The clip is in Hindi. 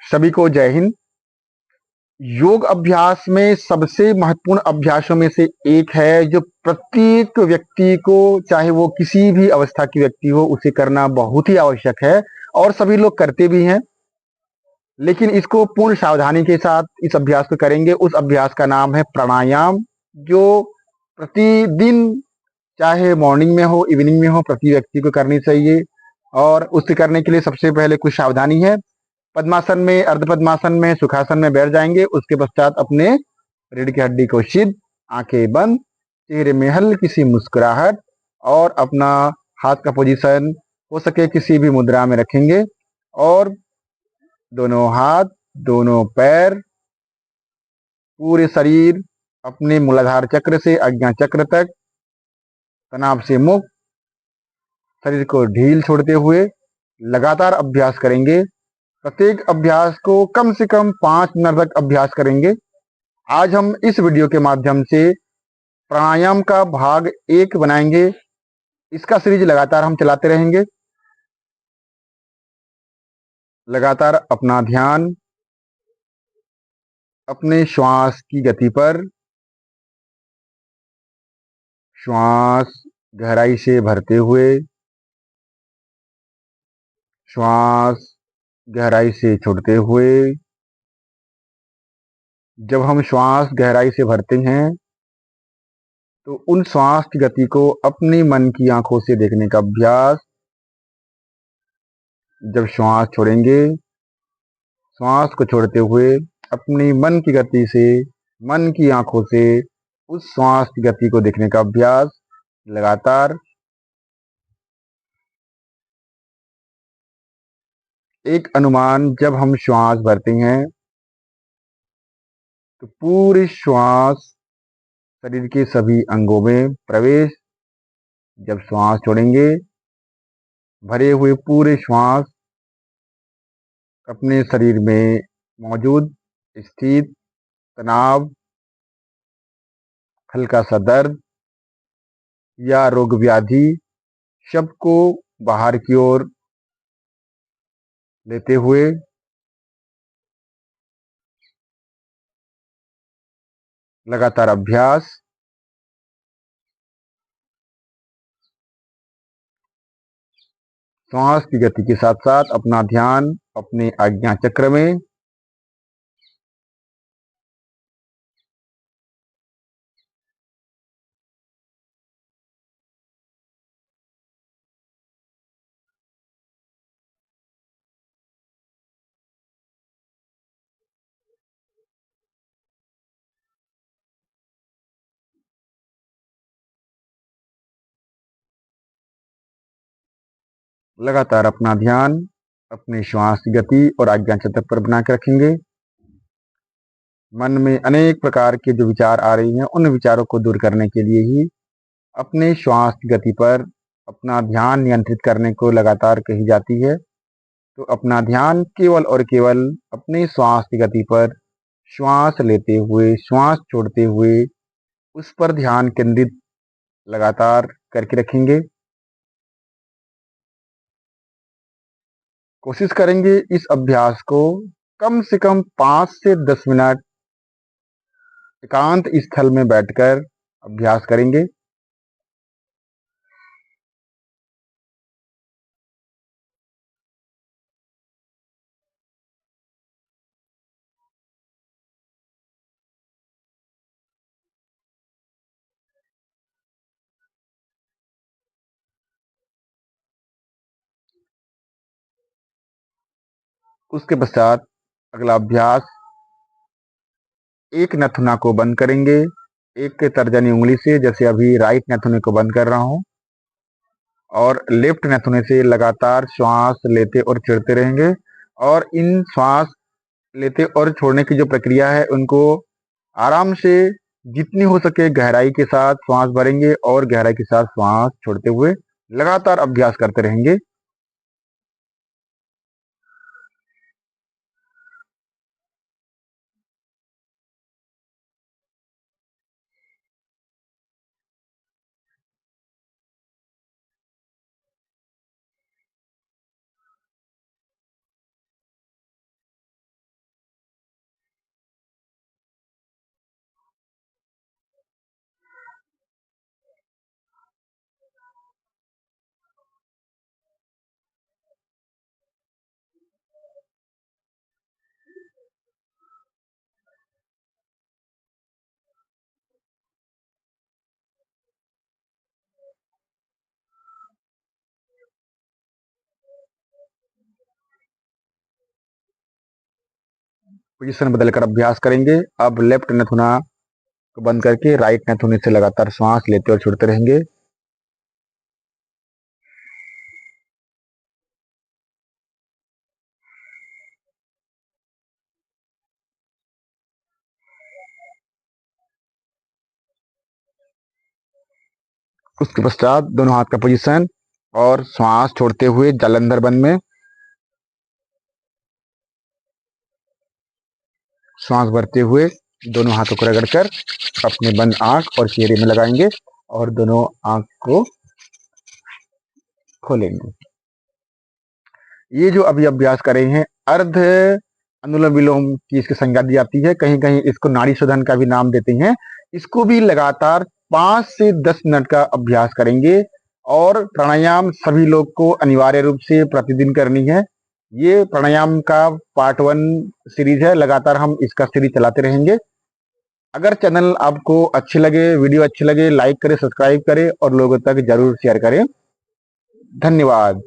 सभी को जय हिंद। योग अभ्यास में सबसे महत्वपूर्ण अभ्यासों में से एक है जो प्रत्येक व्यक्ति को, चाहे वो किसी भी अवस्था की व्यक्ति हो, उसे करना बहुत ही आवश्यक है और सभी लोग करते भी हैं। लेकिन इसको पूर्ण सावधानी के साथ इस अभ्यास को करेंगे। उस अभ्यास का नाम है प्राणायाम, जो प्रतिदिन, चाहे मॉर्निंग में हो इवनिंग में हो, प्रति व्यक्ति को करनी चाहिए। और उसे करने के लिए सबसे पहले कुछ सावधानी है। पद्मासन में, अर्ध पद्मासन में, सुखासन में बैठ जाएंगे। उसके पश्चात अपने रीढ़ की हड्डी को सीध, आंखें बंद, चेहरे में हल्की सी मुस्कुराहट और अपना हाथ का पोजीशन हो सके किसी भी मुद्रा में रखेंगे। और दोनों हाथ, दोनों पैर, पूरे शरीर अपने मूलाधार चक्र से आज्ञा चक्र तक तनाव से मुक्त, शरीर को ढील छोड़ते हुए लगातार अभ्यास करेंगे। प्रत्येक अभ्यास को कम से कम 5 मिनट तक अभ्यास करेंगे। आज हम इस वीडियो के माध्यम से प्राणायाम का भाग 1 बनाएंगे। इसका सीरीज लगातार हम चलाते रहेंगे। लगातार अपना ध्यान अपने श्वास की गति पर, श्वास गहराई से भरते हुए, श्वास गहराई से छोड़ते हुए। जब हम श्वास गहराई से भरते हैं तो उन श्वास की गति को अपनी मन की आंखों से देखने का अभ्यास। जब श्वास छोड़ेंगे, श्वास को छोड़ते हुए अपनी मन की गति से, मन की आंखों से उस श्वास की गति को देखने का अभ्यास लगातार। एक अनुमान, जब हम श्वास भरते हैं तो पूरी श्वास शरीर के सभी अंगों में प्रवेश। जब श्वास छोड़ेंगे, भरे हुए पूरे श्वास अपने शरीर में मौजूद स्थित तनाव, हल्का सा दर्द या रोग व्याधि सबको बाहर की ओर लेते हुए लगातार अभ्यास। श्वास की गति के साथ साथ अपना ध्यान अपने आज्ञा चक्र में। लगातार अपना ध्यान अपने श्वास की गति और आज्ञा चक्र पर बना के रखेंगे। मन में अनेक प्रकार के जो विचार आ रही हैं, उन विचारों को दूर करने के लिए ही अपने श्वास की गति पर अपना ध्यान नियंत्रित करने को लगातार कही जाती है। तो अपना ध्यान केवल और केवल अपने श्वास की गति पर, श्वास लेते हुए, श्वास छोड़ते हुए उस पर ध्यान केंद्रित लगातार करके रखेंगे। कोशिश करेंगे इस अभ्यास को कम से कम 5 से 10 मिनट एकांत स्थल में बैठकर अभ्यास करेंगे। उसके पश्चात अगला अभ्यास, एक नथुना को बंद करेंगे। एक तर्जनी उंगली से, जैसे अभी राइट नथुने को बंद कर रहा हूं, और लेफ्ट नथुने से लगातार श्वास लेते और छोड़ते रहेंगे। और इन श्वास लेते और छोड़ने की जो प्रक्रिया है, उनको आराम से, जितनी हो सके गहराई के साथ श्वास भरेंगे और गहराई के साथ श्वास छोड़ते हुए लगातार अभ्यास करते रहेंगे। पोजीशन बदलकर अभ्यास करेंगे। अब लेफ्ट नथुना को बंद करके राइट नथुने से लगातार श्वास लेते और छोड़ते रहेंगे। उसके पश्चात दोनों हाथ का पोजीशन और श्वास छोड़ते हुए जालंधर बंद में श्वास भरते हुए दोनों हाथों को रगड़कर अपने बंद आंख और चेहरे में लगाएंगे और दोनों आंख को खोलेंगे। ये जो अभी अभ्यास कर रहे हैं अर्ध अनुलोम विलोम की इसकी संज्ञा दी जाती है। कहीं कहीं इसको नाड़ी शोधन का भी नाम देते हैं। इसको भी लगातार 5 से 10 मिनट का अभ्यास करेंगे और प्राणायाम सभी लोग को अनिवार्य रूप से प्रतिदिन करनी है। ये प्राणायाम का पार्ट 1 सीरीज है। लगातार हम इसका सीरीज चलाते रहेंगे। अगर चैनल आपको अच्छे लगे, वीडियो अच्छे लगे, लाइक करें, सब्सक्राइब करें और लोगों तक जरूर शेयर करें। धन्यवाद।